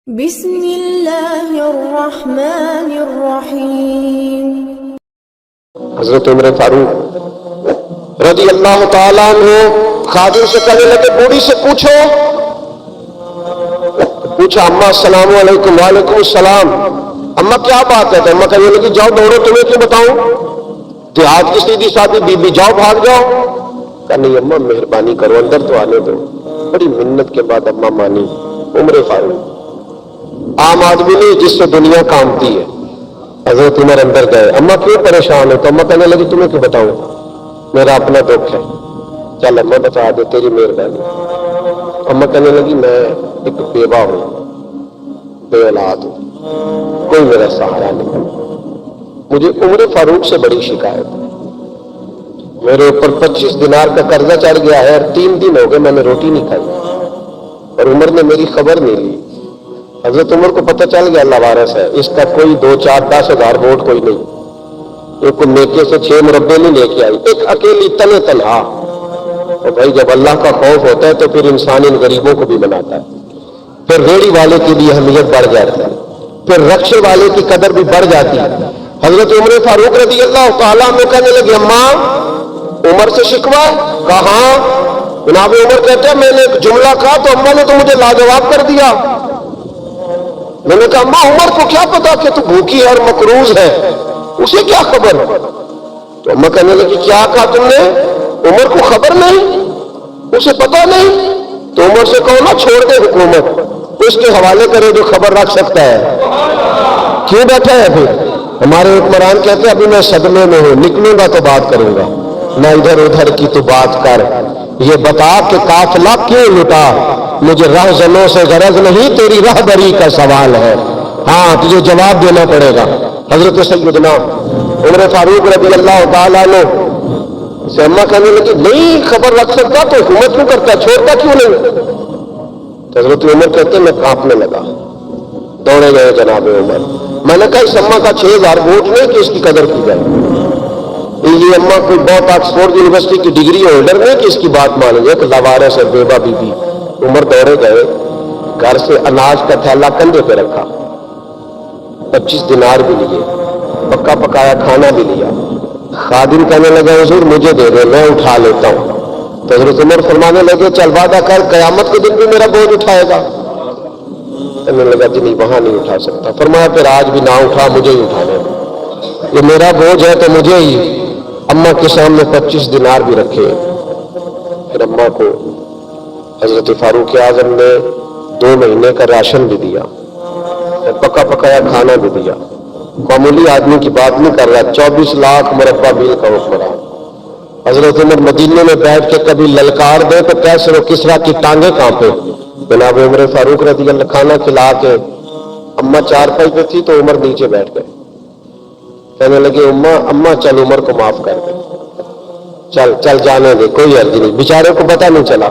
بسم اللہ الرحمن الرحیم۔ حضرت عمر فاروق رضی اللہ تعالیٰ عنہ خادم سے کہنے لگے بوڑھی سے پوچھا اماں السلام علیکم۔ وعلیکم السلام۔ اماں کیا بات ہے؟ تو اماں کہنے لگی جاؤ دوڑو، تمہیں کیوں بتاؤں، دیہات کی سیدھی سادھی بی بی، جاؤ بھاگ جاؤ۔ کہا نہیں اماں مہربانی کرو، اندر تو آنے دو۔ بڑی منت کے بعد اماں مانی۔ عمر فاروق عام آدمی نہیں جس سے دنیا کامتی ہے۔ حضرت عمر اندر گئے۔ اماں کیوں پریشان ہو؟ تو اماں کہنے لگی تمہیں کیوں بتاؤں، میرا اپنا دکھ ہے، چل اماں بتا دے، تیری مہربانی۔ اماں کہنے لگی میں ایک بیوہ ہوں، بے اولاد ہوں، کوئی میرا سہارا نہیں، مجھے عمر فاروق سے بڑی شکایت ہے، میرے اوپر 25 دینار کا قرضہ چڑھ گیا ہے اور 3 دن ہو گئے میں نے روٹی نہیں کھائی، اور عمر نے میری خبر نہیں لی۔ حضرت عمر کو پتہ چل گیا اللہ وارث ہے، اس کا کوئی 2 4 10 ہزار ووٹ کوئی نہیں، ایک میکے سے 6 مربے نہیں لے کے آئی، ایک اکیلی تنے تنہا۔ اور بھائی جب اللہ کا خوف ہوتا ہے تو پھر انسان ان غریبوں کو بھی بناتا ہے، پھر ریڑھی والے کی بھی اہمیت بڑھ جاتی ہے، پھر رکشے والے کی قدر بھی بڑھ جاتی ہے۔ حضرت عمر فاروق رضی اللہ تعالیٰ عنہ کہنے لگے اماں عمر سے شکوہ؟ کہاں؟ جناب عمر کہتے ہیں میں نے ایک جملہ کہا تو اماں نے تو مجھے لاجواب کر دیا۔ میں نے کہا اماں عمر کو کیا پتا کہ تو بھوکی اور مقروض ہے، اسے کیا خبر؟ تو اماں کہنے لگی کیا کہا تم نے؟ عمر کو خبر نہیں، اسے پتا نہیں؟ تو عمر سے کہو نا چھوڑ دے حکومت، اس کے حوالے کرے جو خبر رکھ سکتا ہے۔ کیوں بیٹھا ہے پھر؟ ہمارے حکمران کہتے ہیں ابھی میں صدمے میں ہوں، نکلوں گا تو بات کروں گا، نہ ادھر ادھر کی تو بات کر، یہ بتا کہ قافلہ کیوں لٹا، مجھے رہزنوں سے غرض نہیں، تیری رہبری کا سوال ہے، ہاں تجھے جواب دینا پڑے گا۔ حضرت سیدنا عمر فاروق رضی اللہ تعالیٰ عنہ سے اماں کہنے لگی نہیں خبر رکھ سکتا تو حکومت کیوں کرتا، چھوڑتا کیوں نہیں؟ تو حضرت عمر کہتے ہیں میں کانپنے لگا، دوڑے گئے جناب عمر۔ میں نے کہا اس اماں کا 6000 ووٹ نہیں کہ اس کی قدر کی جائے، یہ اماں کوئی بہت آکسفورڈ یونیورسٹی کی ڈگری ہولڈر نہیں کہ اس کی بات مانیں گے، کہ لاوارث ہے بیوہ بی بی۔ عمر دوڑے گئے، گھر سے اناج کا تھیلا کندھے پہ رکھا، 25 دینار بھی لیے، پکا پکایا کھانا بھی لیا۔ خادم کہنے لگا حضور مجھے دے دے میں اٹھا لیتا ہوں۔ تو حضرت عمر فرمانے لگے چل وعدہ کر قیامت کے دن بھی میرا بوجھ اٹھائے گا؟ کہنے لگا جی نہیں وہاں نہیں اٹھا سکتا۔ فرمایا پھر آج بھی نہ اٹھا، مجھے ہی اٹھانے دے، یہ میرا بوجھ ہے تو مجھے ہی۔ اماں کے سامنے 25 دینار بھی رکھے، پھر اماں کو حضرت فاروق اعظم نے 2 مہینے کا راشن بھی دیا، پکا پکایا کھانا بھی دیا۔ معمولی آدمی کی بات نہیں کر رہا، 24 لاکھ مربع میل کا حکمران۔ حضرت عمر مدینے میں بیٹھ کے کبھی للکار دے تو کیسے وہ کسریٰ کی ٹانگیں کانپے۔ جناب عمر فاروق رضی اللہ کھانا کھلا کے اماں چارپائی پہ تھی تو عمر نیچے بیٹھ گئے، کہنے لگے اماں چل عمر کو معاف کر دے، چل چل جانے دے، کوئی عرض نہیں، بیچارے کو پتہ نہیں چلا۔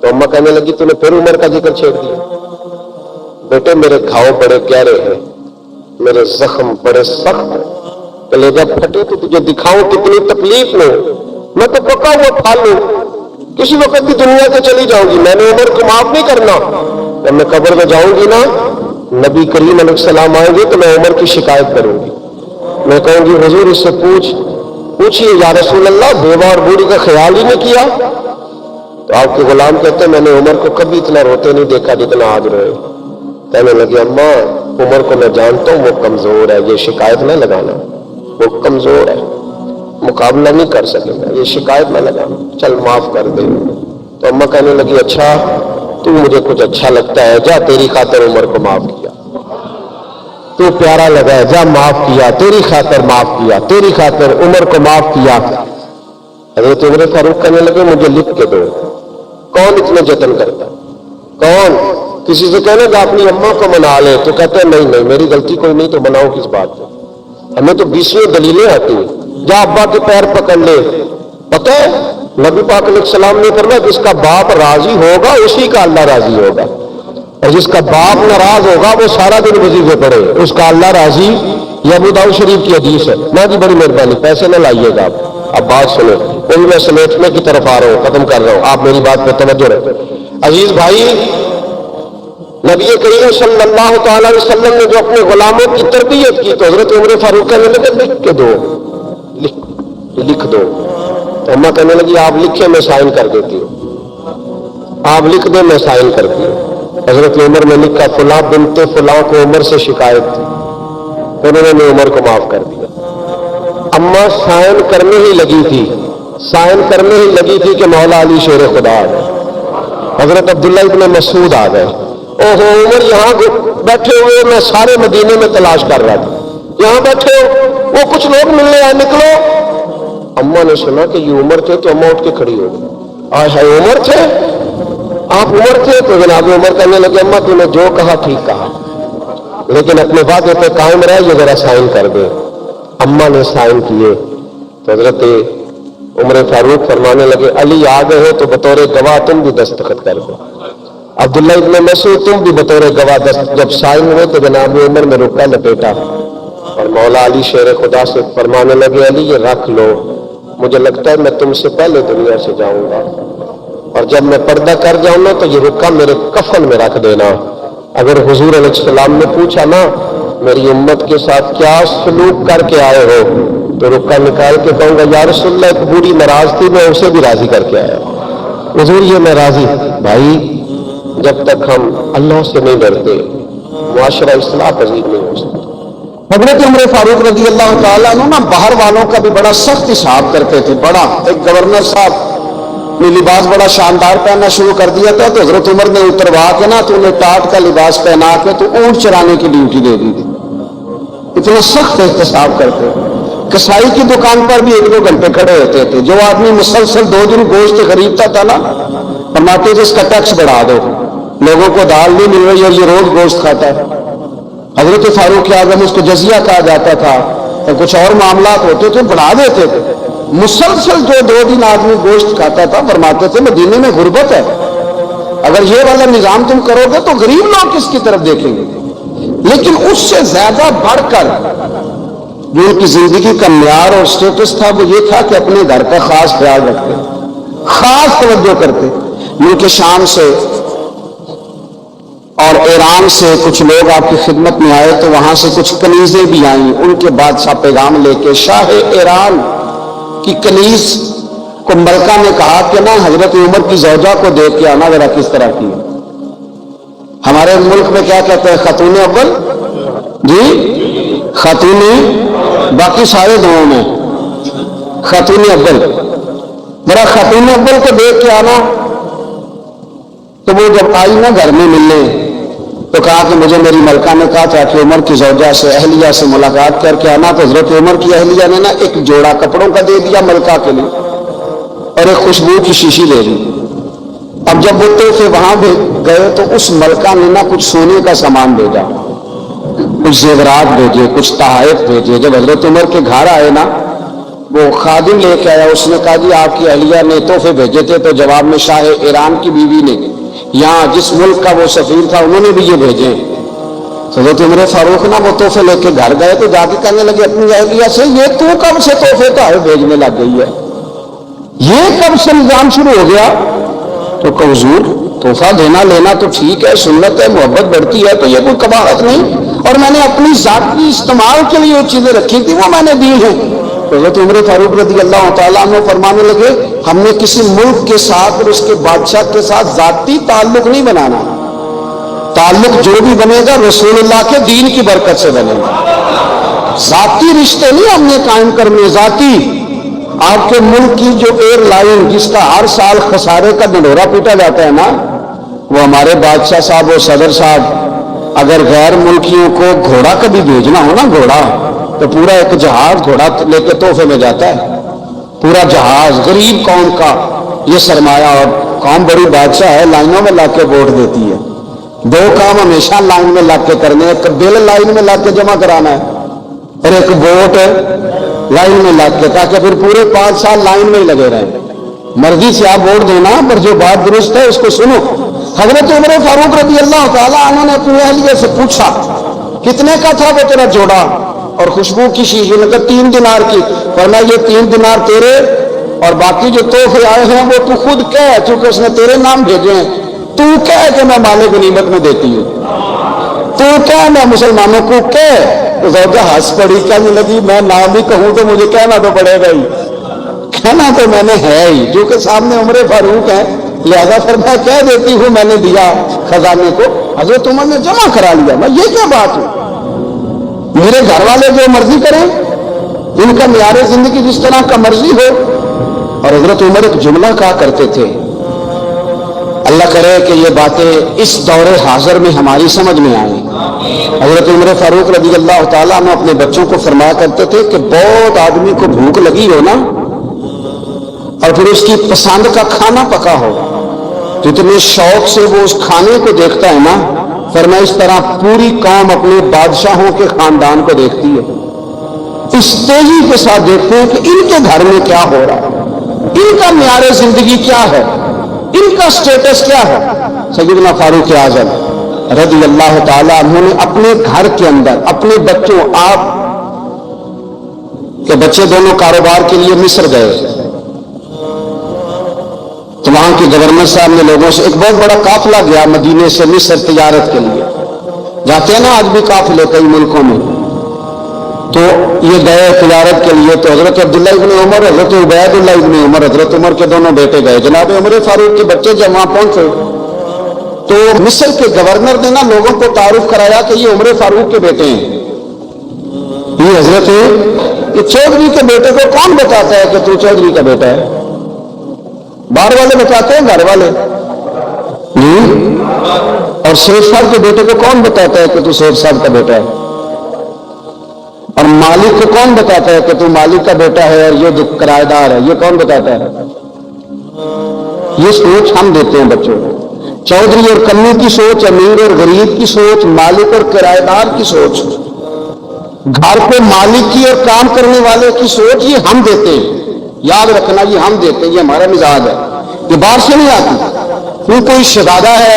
تو اماں کہنے لگی تو نے پھر عمر کا ذکر چھیڑ دیا۔ بیٹے میرے گھاؤ بڑے گہرے ہیں، میرے زخم بڑے سخت ہیں، کلیجہ پھٹے تو تجھے دکھاؤں کتنی تکلیف میں، میں تو پکا ہوا پھالوں، کسی وقت بھی دنیا سے چلی جاؤں گی، میں نے عمر کو معاف نہیں کرنا۔ جب میں قبر میں جاؤں گی نا، نبی کریم علیہ السلام آئیں گے تو میں عمر کی شکایت کروں گی، میں کہوں گی حضور اس سے پوچھئے یا رسول اللہ بیوہ اور بوڑھی کا خیال ہی نہیں کیا؟ تو آپ کے غلام کہتے ہیں میں نے عمر کو کبھی اتنا روتے نہیں دیکھا جتنا آج روئے۔ کہنے لگے اماں عمر کو میں جانتا ہوں وہ کمزور ہے، یہ شکایت نہ لگانا، وہ کمزور ہے، مقابلہ نہیں کر سکے گا، یہ شکایت نہ لگانا، چل معاف کر دے۔ تو اماں کہنے لگی اچھا تو مجھے کچھ اچھا لگتا ہے، جا تیری خاطر عمر کو معاف کیا، تو پیارا لگا ہے، جا معاف کیا، تیری خاطر معاف کیا، تیری خاطر عمر کو معاف کیا۔ حضرت عمر فاروق کہنے لگے مجھے لکھ کے دو، کون اتنے جتن کرتا ہے؟ کون؟ کسی سے کہنے گا اپنی اماں کو منا لے تو کہتے ہیں نہیں میری غلطی کوئی نہیں تو مناؤ کس بات پہ، ہمیں تو 20 دلیلیں آتی ہیں، جا ابا کے پیر پکڑ لے۔ پتہ ہے نبی پاک علیہ السلام نے فرمایا جس کا باپ راضی ہوگا اسی کا اللہ راضی ہوگا، اور جس کا باپ ناراض ہوگا وہ سارا دن وظیفے پڑھے، اس کا اللہ راضی۔ یہ ابو داؤد شریف کی حدیث ہے۔ نا جی بڑی مہربانی پیسے نہ لائیے گا آپ، اب بات سنیں، کوئی میں سمیٹنے کی طرف آ رہا ہوں، ختم کر رہا ہوں، آپ میری بات پہ توجہ رکھیں۔ عزیز بھائی نبی کریم صلی اللہ تعالی علیہ وسلم نے جو اپنے غلاموں کی تربیت کی تو حضرت عمر فاروق کہنے لگے لکھ کے دو، لکھ دو. تو اماں کہنے لگی آپ لکھے میں سائن کر دیتی ہوں، آپ لکھ دیں میں سائن کرتی ہوں. حضرت عمر نے لکھا فلاں بنت فلاں کو عمر سے شکایت تھی، انہوں نے عمر کو معاف کر دیا. اماں سائن کرنے ہی لگی تھی، سائن کرنے ہی لگی تھی کہ مولا علی شیر خدا آ گئے، حضرت عبداللہ ابن مسعود آ گئے. اوہو عمر یہاں بیٹھے ہوئے، میں سارے مدینے میں تلاش کر رہا تھا، یہاں بیٹھے ہو، وہ کچھ لوگ ملنے آئے، نکلو. اماں نے سنا کہ یہ عمر تھے تو اماں اٹھ کے کھڑی ہو گئی. آج ہے عمر تھے، آپ عمر تھے؟ تو جناب عمر کہنے لگے اماں تم نے جو کہا ٹھیک کہا، لیکن اپنے وعدے پہ قائم رہے، یہ ذرا سائن کر دے. اماں نے سائن کیے تو حضرت عمر فاروق فرمانے لگے علی آ گئے ہو تو بطور گواہ تم بھی دستخط کر دو. عبداللہ ابن مسعود تم بھی بطور گواہ جب سائن ہوئے تو جناب عمر نے رکا لپیٹا اور مولا علی شیر خدا سے فرمانے لگے علی یہ رکھ لو، مجھے لگتا ہے میں تم سے پہلے دنیا سے جاؤں گا، اور جب میں پردہ کر جاؤں نا تو یہ رکا میرے کفن میں رکھ دینا. اگر حضور علیہ السلام نے پوچھا نا میری امت کے ساتھ کیا سلوک کر کے آئے ہو تو رکا نکال کے کہوں گا یا رسول اللہ ایک بوڑھی ناراض تھی میں اسے بھی راضی کر کے آیا. حضور یہ میں راضی. بھائی جب تک ہم اللہ سے نہیں ڈرتے معاشرہ اصلاح پذیر نہیں ہو سکتا. حضرت عمر فاروق رضی اللہ تعالیٰ عنہ نا باہر والوں کا بھی بڑا سخت حساب کرتے تھے. بڑا ایک گورنر صاحب نے لباس بڑا شاندار پہننا شروع کر دیا تھا تو حضرت عمر نے اتروا کے نا تو انہیں ٹاٹ کا لباس پہنا کے تو اونٹ چرانے کی ڈیوٹی دے دی تھی. اتنا سخت احتساب کرتے. کسائی کی دکان پر بھی 1-2 گھنٹے کھڑے ہوتے تھے. جو آدمی مسلسل 2 دن گوشت خریدتا تھا نا فرماتے تھے اس کا ٹیکس بڑھا دو، لوگوں کو دال نہیں مل رہی اور یہ روز گوشت کھاتا ہے. حضرت فاروق اعظم اس کو جزیہ کہا جاتا تھا اور کچھ اور معاملات ہوتے تھے بڑھا دیتے تھے. مسلسل جو 2 دن آدمی گوشت کھاتا تھا فرماتے تھے مدینے میں غربت ہے، اگر یہ والا نظام تم کرو گے تو غریب لوگ کس کی طرف دیکھیں گے. لیکن اس سے زیادہ بڑھ کر جو ان کی زندگی کا معیار اور سٹیٹس تھا وہ یہ تھا کہ اپنے گھر کا خاص خیال رکھتے، خاص توجہ کرتے. ملک شام سے اور ایران سے کچھ لوگ آپ کی خدمت میں آئے تو وہاں سے کچھ کنیزیں بھی آئیں. ان کے بادشاہ پیغام لے کے شاہ ایران کی کنیز کو ملکہ نے کہا کہ نا حضرت عمر کی زوجہ کو دیکھ کے آنا ذرا کس طرح کی. ہمارے ملک میں کیا کہتے ہیں خاتون اول جی خاتون، باقی سارے دونوں میں خاتون اول. ذرا خاتون اول کو دیکھ کے آنا. تو وہ جب آئی نا گھر میں ملنے تو کہا کہ مجھے میری ملکہ نے کہا تھا کہ عمر کی زوجہ سے اہلیہ سے ملاقات کر کے آنا. تو حضرت عمر کی اہلیہ نے نا ایک جوڑا کپڑوں کا دے دیا ملکہ کے لیے اور ایک خوشبو کی شیشی دے دی. اب جب وہ تحفے وہاں گئے تو اس ملکہ نے نا کچھ سونے کا سامان بھیجا، کچھ زیورات بھیجے، کچھ تحائف بھیجے. جب حضرت عمر کے گھر آئے نا وہ خادم لے کے آیا، اس نے کہا جی آپ کی اہلیہ نے تحفے بھیجے تھے. تو جواب میں شاہ ایران کی بیوی نے یہاں جس ملک کا وہ سفیر تھا انہوں نے بھی یہ بھیجے. حضرت عمر فاروق نا وہ تحفے لے کے گھر گئے تو جا کے کہنے لگے اپنی اہلیہ سے یہ تو کب سے تحفے تحائف بھیجنے لگ گئی ہے، یہ کب سے نظام شروع ہو گیا؟ تو کہ حضور تحفہ دینا لینا تو ٹھیک ہے، سنت ہے، محبت بڑھتی ہے، تو یہ کوئی قباحت نہیں، اور میں نے اپنی ذاتی استعمال کے لیے وہ چیزیں رکھی تھی وہ میں نے دی ہیں. حضرت عمر فاروق رضی اللہ تعالیٰ عنہ فرمانے لگے ہم نے کسی ملک کے ساتھ اور اس کے بادشاہ کے ساتھ ذاتی تعلق نہیں بنانا، تعلق جو بھی بنے گا رسول اللہ کے دین کی برکت سے بنے گا. ذاتی رشتے نہیں ہم نے قائم کرنے. ذاتی آپ کے ملک کی جو ایئر لائن جس کا ہر سال خسارے کا ڈنڈورا پیٹا جاتا ہے نا، وہ ہمارے بادشاہ صاحب اور صدر صاحب اگر غیر ملکیوں کو گھوڑا کبھی بھیجنا ہو نا، گھوڑا تو پورا ایک جہاز گھوڑا لے کے تحفے میں جاتا ہے، پورا جہاز. غریب قوم کا یہ سرمایہ، اور قوم بڑی بادشاہ ہے لائنوں میں لا کے ووٹ دیتی ہے. 2 کام ہمیشہ لائن میں لا کے کرنے، ایک بل لائن میں لا کے جمع کرانا ہے اور ایک ووٹ لائن میں لا کے، تاکہ پھر پورے 5 سال لائن میں ہی لگے رہیں. مرضی سے آپ ووٹ دینا پر جو بات درست ہے اس کو سنو. حضرت عمر فاروق رضی اللہ تعالیٰ عنہ نے اپنی اہلیہ سے پوچھا کتنے کا تھا وہ تیرا جوڑا اور خوشبو کی شیشی؟ نے کہا 3 دینار کی. فرمایا یہ 3 دینار تیرے اور باقی جو تحفے آئے ہیں وہ تو خود کہہ چونکہ اس نے تیرے نام بھیجے ہیں. تو کہہ کہ میں مال غنیمت میں دیتی ہوں، تو کہہ میں مسلمانوں کو کہہ۔ تو زوجہ ہنس پڑی، کہنے لگی میں نام بھی کہوں تو مجھے کہنا تو پڑے گا ہی، کہنا تو میں نے ہے ہی، جو کہ سامنے عمر فاروق ہے، لہذا پھر میں کہہ دیتی ہوں میں نے دیا خزانے کو۔ حضرت عمر نے جمع کرا لیا، میں یہ کیا بات ہے، میرے گھر والے جو مرضی کریں، ان کا معیار زندگی جس طرح کا مرضی ہو۔ اور حضرت عمر ایک جملہ کہا کرتے تھے، اللہ کرے کہ یہ باتیں اس دور حاضر میں ہماری سمجھ میں آئیں۔ حضرت عمر فاروق رضی اللہ تعالیٰ عنہ اپنے بچوں کو فرمایا کرتے تھے کہ بہت آدمی کو بھوک لگی ہو نا، اور پھر اس کی پسند کا کھانا پکا ہو تو اتنے شوق سے وہ اس کھانے کو دیکھتا ہے نا، فرمایا اس طرح پوری قوم اپنے بادشاہوں کے خاندان کو دیکھتی ہے، اس تیزی کے ساتھ دیکھتے ہیں کہ ان کے گھر میں کیا ہو رہا ہے، ان کا معیار زندگی کیا ہے، ان کا سٹیٹس کیا ہے۔ سیدنا فاروق اعظم رضی اللہ تعالیٰ عنہ نے اپنے گھر کے اندر اپنے بچوں، آپ کے بچے دونوں کاروبار کے لیے مصر گئے تو وہاں کے گورنر صاحب نے لوگوں سے، ایک بہت بڑا قافلہ گیا مدینے سے مصر تجارت کے لیے، جاتے ہیں نا آج بھی قافلے کئی ملکوں میں، تو یہ گئے تجارت کے لیے، تو حضرت عبداللہ ابن عمر، حضرت عبید اللہ ابن عمر، حضرت عمر کے دونوں بیٹے گئے، جناب عمر فاروق کے بچے جب وہاں پہنچے تو مصر کے گورنر نے نا لوگوں کو تعارف کرایا کہ یہ عمر فاروق کے بیٹے ہیں، یہ حضرت یہ چودھری کے بیٹے کو کون بتاتا ہے کہ تو چودھری کا بیٹا ہے؟ باہر والے بتاتے ہیں، گھر والے نہیں۔ اور سیف صاحب کے بیٹے کو کون بتاتا ہے کہ تو سیف صاحب کا بیٹا ہے؟ اور مالک کو کون بتاتا ہے کہ تو مالک کا بیٹا ہے اور یہ کرایہ دار ہے؟ یہ کون بتاتا ہے؟ یہ سوچ ہم دیتے ہیں بچوں کو، چودھری اور کمی کی سوچ، امیر اور غریب کی سوچ، مالک اور کرایہ دار کی سوچ، گھر پہ مالک کی اور کام کرنے والے کی سوچ، یہ ہم دیتے ہیں، یاد رکھنا یہ ہم دیتے ہیں، یہ ہمارا مزاج ہے، یہ باہر سے نہیں آتی۔ تو کوئی شہزادہ ہے،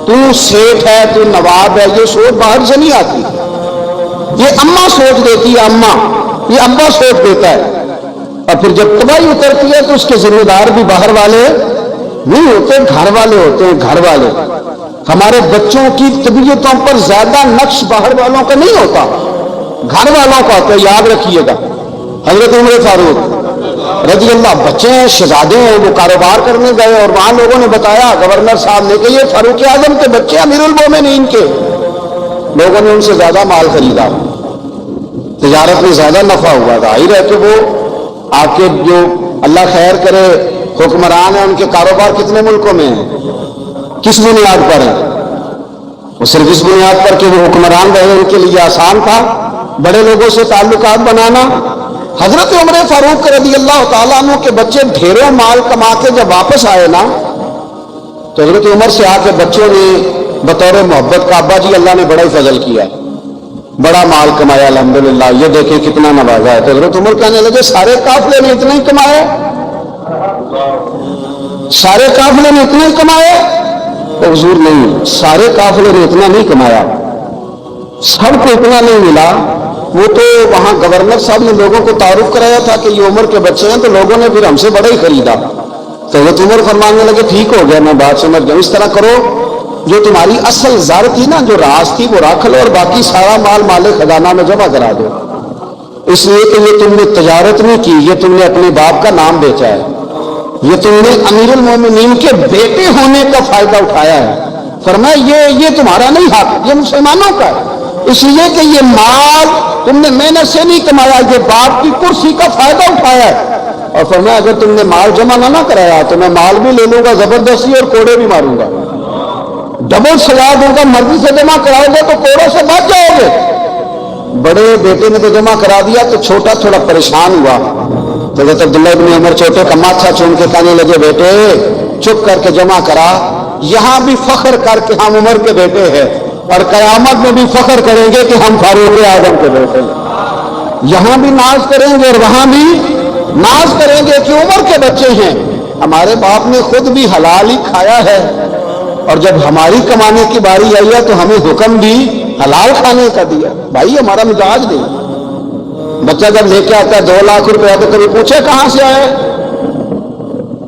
تو سیٹھ ہے، تو نواب ہے، یہ سوچ باہر سے نہیں آتی، یہ اماں سوچ دیتی ہے، اماں، یہ ابا سوچ دیتا ہے، اور پھر جب تباہی اترتی ہے تو اس کے ذمہ دار بھی باہر والے نہیں ہوتے، گھر والے ہوتے ہیں، گھر والے۔ ہمارے بچوں کی طبیعتوں پر زیادہ نقش باہر والوں کا نہیں ہوتا، گھر والوں کا ہوتا ہے، یاد رکھیے گا۔ حضرت عمر فاروق رضی اللہ بچے ہیں، شہزادے ہیں، وہ کاروبار کرنے گئے اور وہاں لوگوں نے بتایا گورنر صاحب نے کہ یہ فاروق اعظم کے بچے امیر المومنین کے، لوگوں نے ان سے زیادہ مال خریدا، تجارت میں زیادہ نفع ہوا، ظاہر ہے کہ وہ آپ کے جو اللہ خیر کرے حکمران ہیں ان کے کاروبار کتنے ملکوں میں ہیں، کس بنیاد پر ہیں؟ وہ صرف اس بنیاد پر کہ وہ حکمران رہے، ان کے لیے آسان تھا بڑے لوگوں سے تعلقات بنانا۔ حضرت عمر فاروق رضی اللہ تعالیٰ عنہ کے بچے ڈھیروں مال کما کے جب واپس آئے نا تو حضرت عمر سے آ کے بچوں نے بطور محبت کا، ابا جی اللہ نے بڑا ہی فضل کیا، بڑا مال کمایا الحمدللہ، یہ دیکھیں کتنا نوازا ہے۔ تو حضرت عمر کہنے لگے سارے قافلے نے اتنا ہی کمایا، سارے قافلے نے اتنا ہی کمایا؟ تو حضور نہیں، سارے قافلے نے اتنا نہیں کمایا، سب کو اتنا نہیں ملا، وہ تو وہاں گورنر صاحب نے لوگوں کو تعارف کرایا تھا کہ یہ عمر کے بچے ہیں، تو لوگوں نے پھر ہم سے بڑا ہی خریدا۔ تو حضرت عمر فرمانے لگے ٹھیک ہو گیا، میں بات سمجھ گیا، اس طرح کرو جو تمہاری اصل زر تھی نا، جو راز تھی وہ رکھ لو اور باقی سارا مال مال خزانہ میں جمع کرا دو، اس لیے کہ یہ تم نے تجارت نہیں کی، یہ تم نے اپنے باپ کا نام بیچا ہے، یہ تم نے امیر المومنین کے بیٹے ہونے کا فائدہ اٹھایا ہے۔ فرمایا یہ تمہارا نہیں حق، یہ مسلمانوں کا ہے، اس لیے کہ یہ مال تم نے محنت سے نہیں کمایا، یہ باپ کی کرسی کا فائدہ اٹھایا ہے۔ اور فرمایا اگر تم نے مال جمع نہ کرایا تو میں مال بھی لے لوں گا زبردستی اور کوڑے بھی ماروں گا، ڈبل سزا دوں گا، مرضی سے جمع کراؤ گے تو کوڑوں سے بچ جاؤ گے۔ بڑے بیٹے نے تو جمع کرا دیا تو چھوٹا تھوڑا پریشان ہوا، تو حضرت عبداللہ ابن عمر چھوٹے کا ماتھا چوم کے کہنے لگے بیٹے چپ کر کے جمع کرا، یہاں بھی فخر کر کے ہم عمر کے بیٹے ہیں اور قیامت میں بھی فخر کریں گے کہ ہم فاروق اعظم کے بیٹے ہیں، یہاں بھی ناز کریں گے اور وہاں بھی ناز کریں گے کہ عمر کے بچے ہیں، ہمارے باپ نے خود بھی حلال ہی کھایا ہے، اور جب ہماری کمانے کی باری آئی ہے تو ہمیں حکم بھی حلال کھانے کا دیا۔ بھائی ہمارا مزاج نہیں، بچہ جب لے کے آتا ہے 2 لاکھ روپے تو کبھی پوچھے کہاں سے آئے،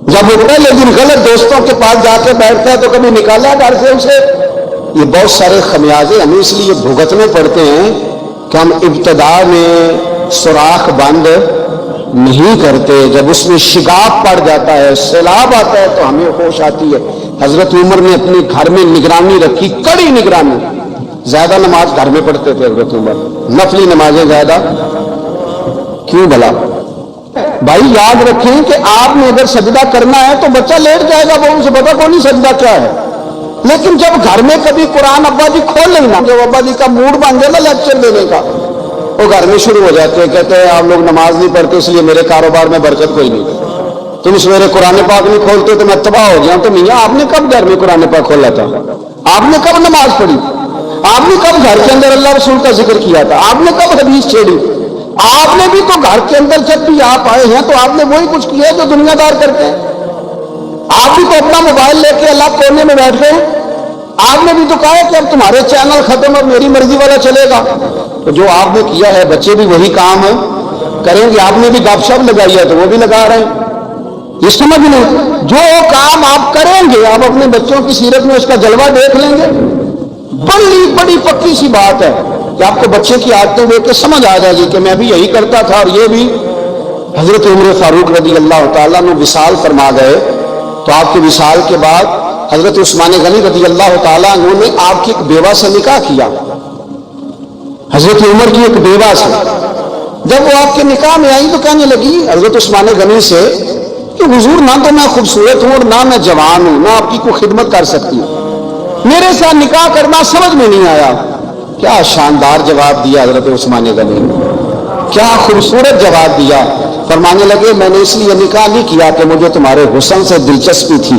جب وہ پہلے دن غلط دوستوں کے پاس جا کے بیٹھتا ہے تو کبھی نکالا گھر سے اسے. یہ بہت سارے خمیازے ہمیں اس لیے بھگتنے پڑتے ہیں کہ ہم ابتدا میں سوراخ بند نہیں کرتے. جب اس میں شگاف پڑ جاتا ہے، سیلاب آتا ہے تو ہمیں ہوش آتی ہے. حضرت عمر نے اپنے گھر میں نگرانی رکھی، کڑی نگرانی. زیادہ نماز گھر میں پڑھتے تھے حضرت عمر، نفلی نمازیں زیادہ. کیوں بھلا؟ بھائی یاد رکھیں کہ آپ نے اگر سجدہ کرنا ہے تو بچہ لیٹ جائے گا، وہ اسے پتا کون نہیں سجدہ کیا ہے. لیکن جب گھر میں کبھی قرآن ابا جی کھول لینا، جب ابا جی کا موڈ بن جائے نا لیکچر دینے کا، وہ گھر میں شروع ہو جاتے ہیں. کہتے ہیں آپ لوگ نماز نہیں پڑھتے اس لیے میرے کاروبار میں برکت کوئی نہیں. تم سویرے قرآن پاک نہیں کھولتے تو میں تباہ ہو گیا. تو میاں آپ نے کب گھر میں قرآن پاک کھولا تھا؟ آپ نے کب نماز پڑھی؟ آپ نے کب گھر کے اندر اللہ رسول کا ذکر کیا تھا؟ آپ نے کب حدیث چھیڑی؟ آپ نے بھی تو گھر کے اندر جب بھی آپ آئے ہیں تو آپ نے وہی کچھ کیا جو دنیا دار کرتے ہیں. آپ بھی تو اپنا موبائل لے کے اللہ کونے میں بیٹھ گئے. آپ نے بھی تو کہا کہ اب تمہارے چینل ختم اور میری مرضی والا چلے گا. تو جو آپ نے کیا ہے بچے بھی وہی کام کریں گے. آپ نے بھی گپ شپ لگائی ہے تو وہ بھی لگا رہے ہیں. یہ سمجھ لیں جو کام آپ کریں گے آپ اپنے بچوں کی سیرت میں اس کا جلوہ دیکھ لیں گے. بڑی پکی سی بات ہے کہ آپ کو بچے کی عادتیں دیکھ کے سمجھ آ جائے گی کہ میں بھی یہی کرتا تھا اور یہ بھی. حضرت عمر فاروق رضی اللہ تعالیٰ نے وصال فرما گئے تو آپ کے وصال کے بعد حضرت عثمان غنی رضی اللہ تعالیٰ عنہ نے آپ کی ایک بیوہ سے نکاح کیا. حضرت عمر کی ایک بیوہ سے جب وہ آپ کے نکاح میں آئی تو کہنے لگی حضرت عثمان غنی سے کہ حضور نہ تو میں خوبصورت ہوں اور نہ میں جوان ہوں، نہ آپ کی کوئی خدمت کر سکتی ہوں، میرے ساتھ نکاح کرنا سمجھ میں نہیں آیا. کیا شاندار جواب دیا حضرت عثمان غنی نے، کیا خوبصورت جواب دیا. فرمانے لگے میں نے اس لیے نکاح نہیں کیا کہ مجھے تمہارے حسن سے دلچسپی تھی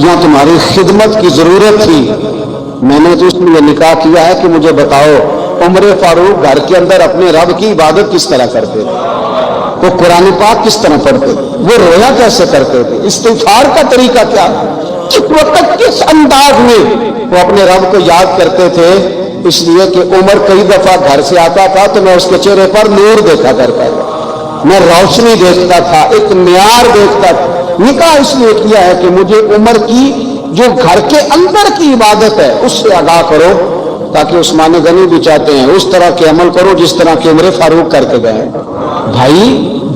یا تمہاری خدمت کی ضرورت تھی. میں نے تو اس لیے نکاح کیا ہے کہ مجھے بتاؤ عمر فاروق گھر کے اندر اپنے رب کی عبادت کس طرح کرتے تھے، وہ قرآن پاک کس طرح پڑھتے تھے، وہ رویا کیسے کرتے تھے، استغفار کا طریقہ کیا، کس وقت کس انداز میں وہ اپنے رب کو یاد کرتے تھے. اس لیے کہ عمر کئی دفعہ گھر سے آتا تھا تو میں اس کے چہرے پر نور دیکھا کرتا تھا، میں روشنی دیکھتا تھا، ایک معیار دیکھتا تھا. نکاح اس لیے کیا ہے کہ مجھے عمر کی جو گھر کے اندر کی عبادت ہے اس سے آگاہ کرو، تاکہ عثمان غنی بھی چاہتے ہیں اس طرح کے عمل کرو جس طرح کہ عمر فاروق کرتے گئے. بھائی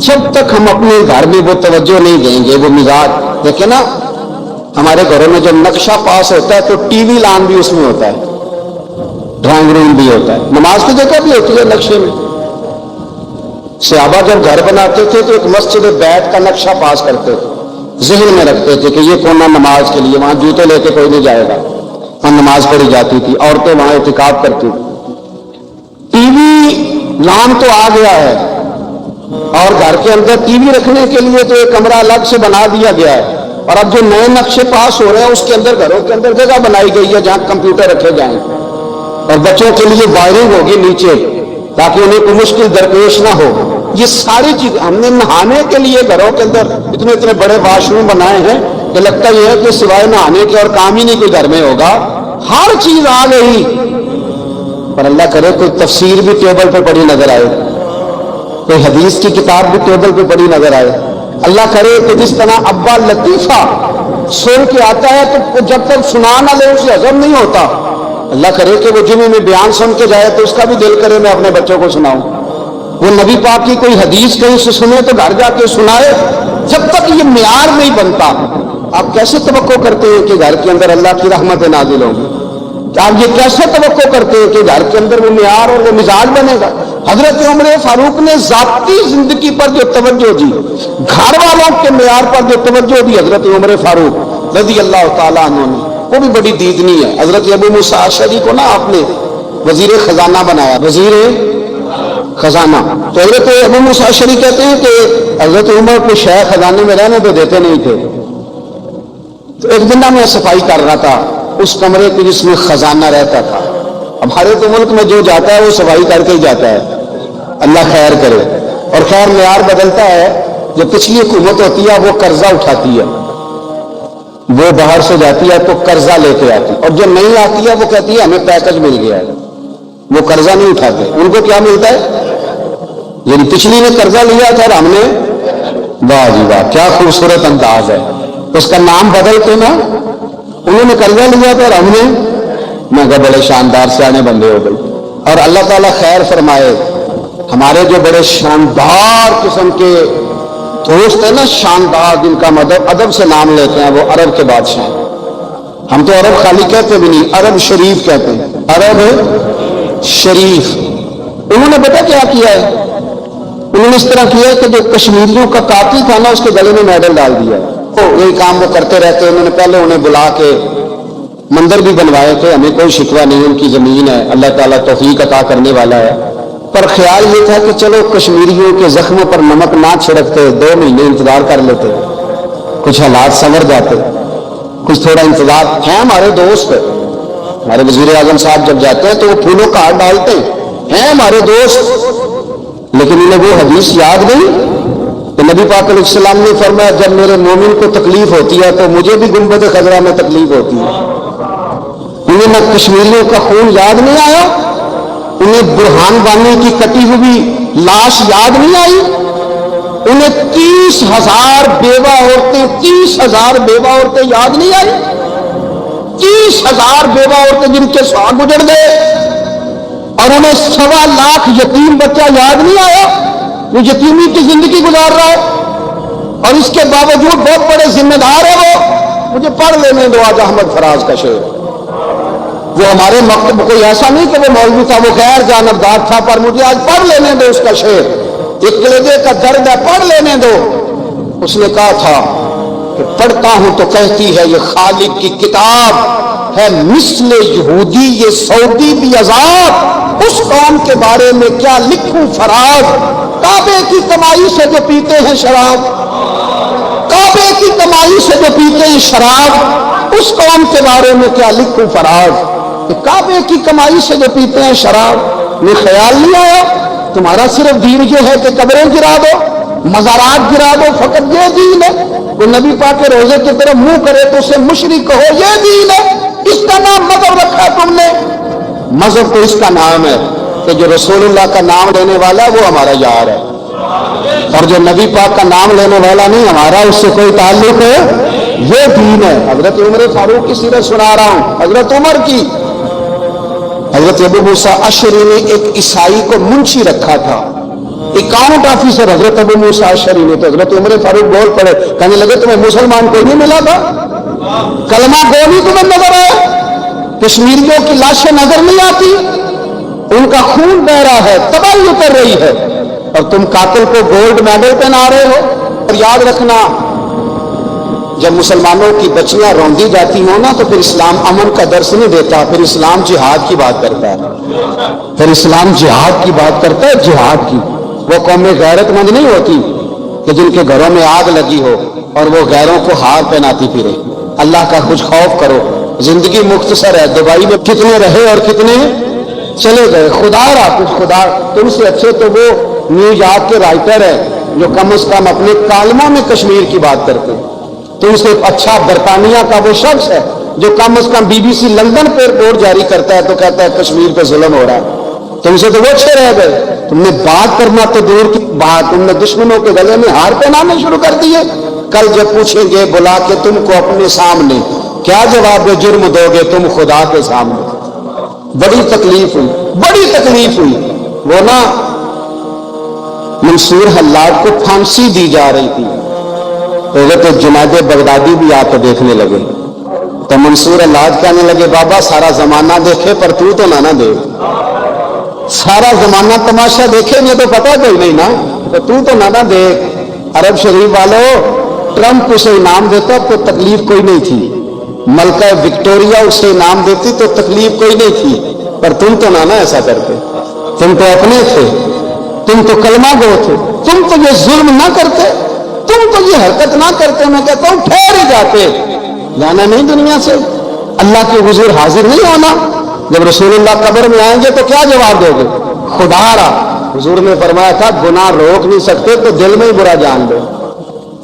جب تک ہم اپنے گھر میں وہ توجہ نہیں دیں گے، وہ مزاج دیکھیں نا، ہمارے گھروں میں جب نقشہ پاس ہوتا ہے تو ٹی وی لان بھی اس میں ہوتا ہے، ڈرائنگ روم بھی ہوتا ہے، نماز کی جگہ بھی ہوتی ہے نقشے میں. صحابہ جب گھر بناتے تھے تو ایک مسجد بیت کا نقشہ پاس کرتے تھے، ذہن میں رکھتے تھے کہ یہ کونا نماز کے لیے، وہاں جوتے لے کے کوئی نہیں جائے گا، وہاں نماز پڑھی جاتی تھی، عورتیں وہاں اعتکاف کرتی تھی. ٹی وی لان تو آ گیا ہے اور گھر کے اندر ٹی وی رکھنے کے لیے تو ایک کمرہ الگ سے بنا دیا گیا ہے. اور اب جو نئے نقشے پاس ہو رہے ہیں اس کے اندر گھروں کے اندر جگہ بنائی گئی ہے جہاں کمپیوٹر رکھے جائیں اور بچوں کے لیے وائرنگ ہوگی نیچے تاکہ انہیں کوئی مشکل درپیش نہ ہو. یہ ساری چیز ہم نے نہانے کے لیے گھروں کے اندر اتنے بڑے واش روم بنائے ہیں کہ لگتا یہ ہے کہ سوائے نہانے کے اور کام ہی نہیں کوئی گھر میں ہوگا. ہر چیز آ گئی، پر اللہ کرے کوئی تفسیر بھی ٹیبل پہ پڑی نظر آئے، کوئی حدیث کی کتاب بھی ٹیبل پہ پڑی نظر آئے. اللہ کرے کہ جس طرح ابا لطیفہ سن کے آتا ہے تو جب تک سنا نہ لے اسے ہضم نہیں ہوتا. اللہ کرے کہ وہ جمعے میں بیان سن کے جائے تو اس کا بھی دل کرے میں اپنے بچوں کو سناؤں. وہ نبی پاک کی کوئی حدیث کہیں سے سنے تو گھر جا کے سنائے. جب تک یہ معیار نہیں بنتا آپ کیسے توقع کرتے ہیں کہ گھر کے اندر اللہ کی رحمت نازل ہوگی؟ آپ یہ کیسے توقع کرتے ہیں کہ گھر کے اندر وہ معیار اور وہ مزاج بنے گا؟ حضرت عمر فاروق نے ذاتی زندگی پر جو توجہ دی، گھر والوں کے معیار پر جو توجہ دی حضرت عمر فاروق رضی اللہ تعالیٰ عنہ نے، وہ بھی بڑی دیدنی ہے. حضرت ابو موسیٰ اشعری کو نا آپ نے وزیر خزانہ بنایا، وزیر خزانہ. تو حضرت ابو موسیٰ اشعری کہتے ہیں کہ حضرت عمر کو شیخ خزانے میں رہنے تو دیتے نہیں تھے. تو ایک دن میں صفائی کر رہا تھا اس کمرے کی جس میں خزانہ رہتا تھا. ہمارے تو ملک میں جو جاتا ہے وہ صفائی کر کے ہی جاتا ہے، اللہ خیر کرے. اور خیر معیار بدلتا ہے. جو پچھلی حکومت ہوتی ہے وہ قرضہ اٹھاتی ہے، وہ باہر سے جاتی ہے تو قرضہ لے کے آتی، اور جو نہیں آتی ہے وہ کہتی ہے ہمیں پیکج مل گیا ہے. وہ قرضہ نہیں اٹھاتے، ان کو کیا ملتا ہے؟ یعنی پچھلی نے قرضہ لیا تھا اور ہم نے، واہ جی واہ کیا خوبصورت انداز ہے. اس کا نام بدل کے نا انہوں نے قرضہ لیا تھا اور ہم نے، میں کہا بڑے شاندار سیانے بندے ہو گئی. اور اللہ تعالیٰ خیر فرمائے، ہمارے جو بڑے شاندار قسم کے دوست ہیں نا، شاندار، جن کا ادب سے نام لیتے ہیں، وہ عرب کے بادشاہ ہیں. ہم تو عرب خالی کہتے بھی نہیں، عرب شریف کہتے ہیں، عرب شریف. انہوں نے پتہ کیا کیا ہے؟ انہوں نے اس طرح کیا ہے کہ جو کشمیریوں کا قاتل تھا نا، اس کے گلے میں میڈل ڈال دیا. یہی کام وہ کرتے رہتے. انہوں نے پہلے انہیں بلا کے مندر بھی بنوائے تھے. ہمیں کوئی شکوہ نہیں، ان کی زمین ہے، اللہ تعالیٰ توفیق عطا کرنے والا ہے. پر خیال یہ تھا کہ چلو کشمیریوں کے زخموں پر نمک نہ چھڑکتے، 2 مہینے انتظار کر لیتے، کچھ حالات سنور جاتے، کچھ تھوڑا انتظار. ہیں ہمارے دوست، ہمارے وزیر اعظم صاحب جب جاتے ہیں تو وہ پھولوں کا ہار ڈالتے ہیں ہمارے دوست. لیکن انہیں وہ حدیث یاد نہیں کہ نبی پاک علیہ السلام نے فرمایا جب میرے مومن کو تکلیف ہوتی ہے تو مجھے بھی گنبد خضرا میں تکلیف ہوتی ہے. انہیں نہ کشمیریوں کا خون یاد نہیں آیا، انہیں برہان بانی کی کٹی ہوئی لاش یاد نہیں آئی، انہیں 30,000 بیوہ عورتیں 30,000 بیوہ عورتیں یاد نہیں آئی، 30,000 بیوہ عورتیں جن کے سوگ گزر گئے. اور انہیں 1.25 لاکھ یتیم بچہ یاد نہیں آیا، وہ یتیمی کی زندگی گزار رہا ہے اور اس کے باوجود بہت بڑے ذمہ دار ہے. وہ مجھے پڑھ لینے دو آج احمد فراز کا شعر. وہ ہمارے مکتب کوئی ایسا نہیں کہ وہ مولوی تھا، وہ غیر جانبدار تھا، پر مجھے آج پڑھ لینے دو اس کا شعر. ایک کلیجے کا درد ہے، پڑھ لینے دو. اس نے کہا تھا کہ پڑھتا ہوں تو کہتی ہے یہ خالق کی کتاب ہے، مثل یہودی یہ سعودی بھی عذاب، اس قوم کے بارے میں کیا لکھوں فراز، کعبے کی کمائی سے جو پیتے ہیں شراب، کعبے کی کمائی سے جو پیتے ہیں شراب، اس قوم کے بارے میں کیا لکھوں فراز. کہ کعبے کی کمائی سے جو پیتے ہیں شراب، میں خیال نہیں آیا تمہارا صرف دین یہ ہے کہ قبریں گرا دو، مزارات گرا دو، فقط یہ دین ہے. وہ نبی پاک کے روزے کی طرف منہ کرے تو اسے مشرک کہو، یہ دین ہے. اس کا نام مذہب رکھا تم نے. مذہب تو اس کا نام ہے کہ جو رسول اللہ کا نام لینے والا ہے وہ ہمارا یار ہے، اور جو نبی پاک کا نام لینے والا نہیں ہمارا اس سے کوئی تعلق ہے، یہ دین ہے. حضرت عمر فاروق کی سیرت سنا رہا ہوں، حضرت عمر کی. حضرت ابو موسیٰ اشعری نے ایک عیسائی کو منشی رکھا تھا، اکاؤنٹ آفیسر حضرت ابو موسیٰ اشعری نے. تو حضرت عمر فاروق بول پڑے، کہنے لگے تمہیں مسلمان کوئی نہیں ملا تھا، کلمہ گو نہیں تمہیں نظر آیا، کشمیریوں کی لاشیں نظر نہیں آتی، ان کا خون بہ رہا ہے، تباہی اتر رہی ہے، اور تم قاتل کو گولڈ میڈل پہنا رہے ہو. اور یاد رکھنا جب مسلمانوں کی بچیاں روندی جاتی ہوں نا تو پھر اسلام امن کا درس نہیں دیتا، پھر اسلام جہاد کی بات کرتا ہے، پھر اسلام جہاد کی بات کرتا ہے، جہاد کی. وہ قوم غیرت مند نہیں ہوتی کہ جن کے گھروں میں آگ لگی ہو اور وہ غیروں کو ہار پہناتی پھرے. اللہ کا کچھ خوف کرو، زندگی مختصر ہے. دبئی میں کتنے رہے اور کتنے چلے گئے. خدا را کچھ خدا تم سے اچھے تو وہ نیو یارک کے رائٹر ہے جو کم از کم اپنے کالموں میں کشمیر کی بات کرتے. تم سے اچھا برطانیہ کا وہ شخص ہے جو کم از کم BBC لندن پہ رپورٹ جاری کرتا ہے تو کہتا ہے کشمیر پہ ظلم ہو رہا ہے. تم سے تو وہ اچھے رہ گئے. تم نے بات کرنا تو دور کی بات، تم نے دشمنوں کے گلے میں ہار پہنانے شروع کر دیے. کل جب پوچھیں گے بلا کے تم کو اپنے سامنے، کیا جواب جرم دو گے تم خدا کے سامنے. بڑی تکلیف ہوئی، بڑی تکلیف ہوئی. وہ نا منصور حلاج کو پھانسی دی جا رہی تھی، تو جنید بغدادی بھی آپ کو دیکھنے لگے تو منصور حلاج کہنے لگے بابا سارا زمانہ دیکھے پر تو نہ دیکھ. سارا زمانہ تماشا دیکھے نہیں تو پتہ کوئی نہیں نا، تو نہ دیکھ. عرب شریف والوں ٹرمپ اسے انعام دیتا تو تکلیف کوئی نہیں تھی، ملکہ وکٹوریا اسے انعام دیتی تو تکلیف کوئی نہیں تھی، پر تم تو نہ ایسا کرتے. تم تو اپنے تھے، تم تو کلمہ گو تھے، تم تو یہ ظلم نہ کرتے، تم تو یہ حرکت نہ کرتے. میں کہتا ہوں ٹھہر ہی جاتے، جانا نہیں دنیا سے، اللہ کے حضور حاضر نہیں ہونا. جب رسول اللہ قبر میں آئیں گے تو کیا جواب دو گے؟ خدا را حضور نے فرمایا تھا گناہ روک نہیں سکتے تو دل میں ہی برا جان دو.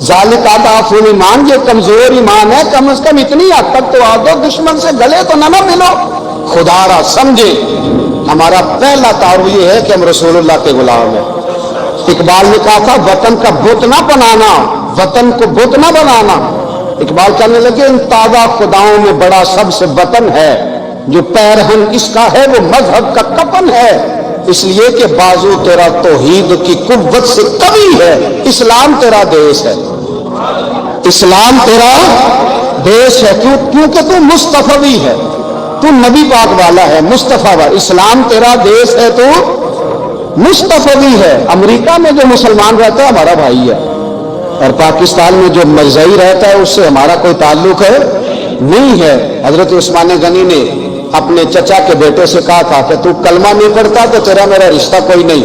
ذالک اضعف ایمان، یہ کمزور ایمان ہے، کم از کم اتنی حد تک تو آ دو، دشمن سے گلے تو نہ ملو. خدا را سمجھے ہمارا پہلا تعارف یہ ہے کہ ہم رسول اللہ کے غلام ہیں. اقبال نے کہا تھا وطن کا بت نہ بنانا، وطن کو بت نہ بنانا، اقبال کہنے لگے ان تازہ خداؤں میں بڑا سب سے وطن ہے، جو پیرہن اس کا ہے وہ مذہب کا کفن ہے، اس لیے کہ بازو تیرا توحید کی قوت سے قوی ہے، اسلام تیرا دیش ہے، اسلام تیرا دیش ہے، کیونکہ تو مصطفی ہے، تو نبی پاک والا ہے، مصطفیٰ والا، اسلام تیرا دیش ہے، تو مصطفی ہے۔ امریکہ میں جو مسلمان رہتا ہے ہمارا بھائی ہے، اور پاکستان میں جو مرزائی رہتا ہے اس سے ہمارا کوئی تعلق ہے نہیں ہے۔ حضرت عثمان غنی نے اپنے چچا کے بیٹے سے کہا تھا کہ تو کلمہ نہیں پڑھتا تو تیرا میرا رشتہ کوئی نہیں،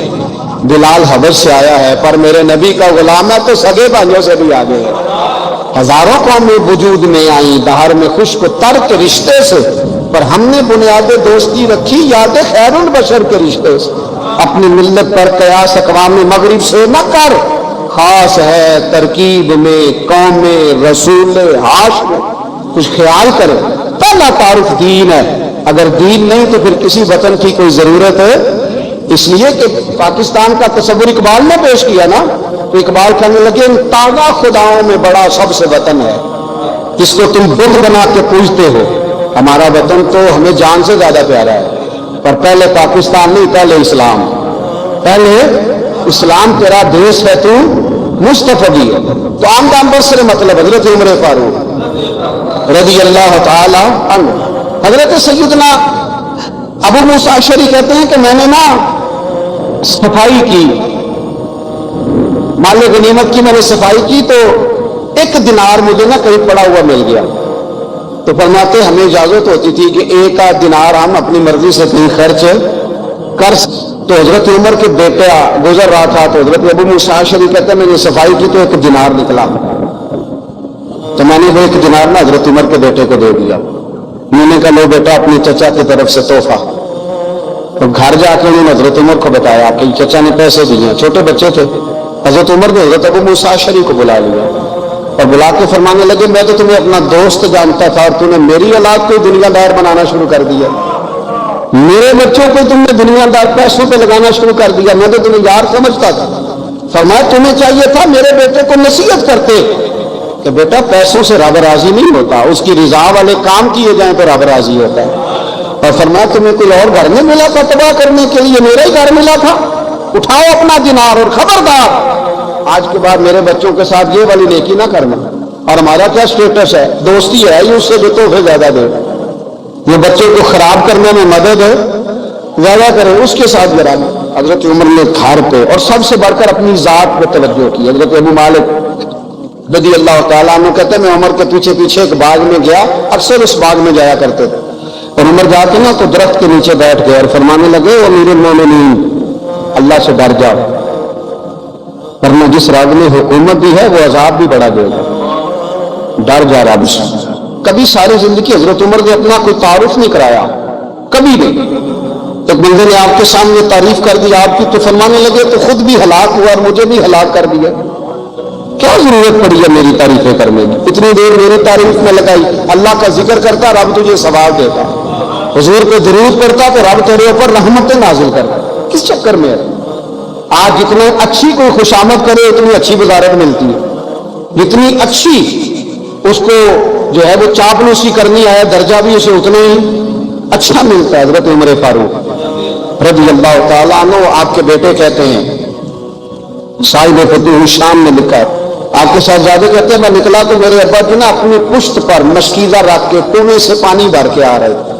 بلال حبش سے آیا ہے پر میرے نبی کا غلام ہے تو سگے بھائیوں سے بھی آگے ہے۔ ہزاروں قومیں وجود میں آئیں دہر میں خشک ترک رشتے سے، پر ہم نے بنیاد دوستی رکھی یاد خیر البشر کے رشتے سے۔ اپنی ملت پر قیاس اقوام مغرب سے نہ کر، خاص ہے ترکیب میں قوم رسول ہاشم، کچھ خیال کرے۔ پہلا تعارف دین ہے، اگر دین نہیں تو پھر کسی وطن کی کوئی ضرورت ہے؟ اس لیے کہ پاکستان کا تصور اقبال نے پیش کیا نا، تو اقبال کہنے لگے ان تازہ خداؤں میں بڑا سب سے وطن ہے، جس کو تم بت بنا کے پوجتے ہو۔ ہمارا وطن تو ہمیں جان سے زیادہ پیارا ہے، پر پہلے پاکستان نہیں، پہلے اسلام، پہلے اسلام تیرا دیش ہے، تو مصطفی ہے۔ تو آمدان بسر مطلب حضرت عمر فاروق رضی اللہ تعالی عنہ۔ حضرت سیدنا ابو موسیٰ اشعری کہتے ہیں کہ میں نے نا صفائی کی، مال غنیمت کی میں نے صفائی کی، تو ایک دینار مجھے نا کہیں پڑا ہوا مل گیا، تو فرماتے ہمیں اجازت ہوتی تھی کہ ایک آدھ دینار ہم اپنی مرضی سے کہیں خرچ کر۔ تو حضرت عمر کے بیٹا گزر رہا تھا تو حضرت ابو موسیٰ اشعری کہتے ہیں میں نے صفائی کی تو ایک دینار نکلا، تو میں نے وہ ایک دینار نا حضرت عمر کے بیٹے کو دے دیا۔ میں نے کہا لو بیٹا اپنی چچا کی طرف سے تحفہ۔ تو گھر جا کے انہوں نے حضرت عمر کو بتایا کہ چچا نے پیسے دیے، چھوٹے بچے تھے۔ حضرت عمر نے حضرت ابو موسیٰ اشعری کو بلا لیا اور بلا کے فرمانے لگے میں تو تمہیں اپنا دوست جانتا تھا اور تم نے میری اولاد کو دنیا دار بنانا شروع کر دیا، میرے بچوں کو تم نے دنیا دار پیسوں پہ لگانا شروع کر دیا، میں تو تمہیں یار سمجھتا تھا۔ فرمایا تمہیں چاہیے تھا میرے بیٹے کو نصیحت کرتے کہ بیٹا پیسوں سے رب راضی نہیں ہوتا، اس کی رضا والے کام کیے جائیں تو رب راضی ہوتا ہے۔ اور فرمایا تمہیں کوئی اور گھر نہیں ملا تھا تباہ کرنے کے لیے، میرا ہی گھر ملا تھا، اٹھاؤ اپنا دینار اور خبردار آج کے بعد میرے بچوں کے ساتھ یہ والی نیکی نہ کرنا۔ اور ہمارا کیا سٹیٹس ہے، دوستی ہے یہ، اس سے جو تحفے زیادہ دے، یہ بچوں کو خراب کرنے میں مدد ہے زیادہ کرے اس کے ساتھ ذرا۔ حضرت عمر نے گھر پہ اور سب سے بڑھ کر اپنی ذات پہ توجہ کی۔ حضرت ابو مالک رضی اللہ تعالیٰ عنہ کہتے ہیں میں عمر کے پیچھے پیچھے ایک باغ میں گیا، اکثر اس باغ میں جایا کرتے تھے، اور عمر جاتے نا تو درخت کے نیچے بیٹھ گئے اور فرمانے لگے امیر المومنین اللہ سے ڈر جاؤ، ورنہ جس رب نے حکومت دی ہے وہ عذاب بھی بڑا دے گا، ڈر جا رب سے۔ کبھی ساری زندگی حضرت عمر نے اپنا کوئی تعارف نہیں کرایا، کبھی نہیں۔ ایک بندے نے آپ کے سامنے تعریف کر دی آپ کی تو فرمانے لگے تو خود بھی ہلاک ہوا اور مجھے بھی ہلاک کر دیا، کیا ضرورت پڑی ہے میری تعریفیں کرنے کی، اتنی دیر میری تعریف میں لگائی، اللہ کا ذکر کرتا رب تجھے ثواب دیتا، حضور پہ درود پڑتا تو رب تیرے اوپر رحمتیں نازل کرتا، کس چکر میں ہے؟ آج جتنے اچھی کوئی خوشامد کرے اتنی اچھی وزارت ملتی ہے، جتنی اچھی اس کو جو ہے وہ چاپلوسی کرنی ہے درجہ بھی اسے اتنا ہی اچھا ملتا ہے۔ حضرت عمر فاروق رضی اللہ تعالیٰ عنہ آپ کے بیٹے کہتے ہیں، صاحب فتوح الشام نے لکھا ہے، آپ کے شہزادے کہتے ہیں میں نکلا تو میرے ابا جی نا اپنی پشت پر مشکیزہ رکھ کے کنویں سے پانی بھر کے آ رہے تھے،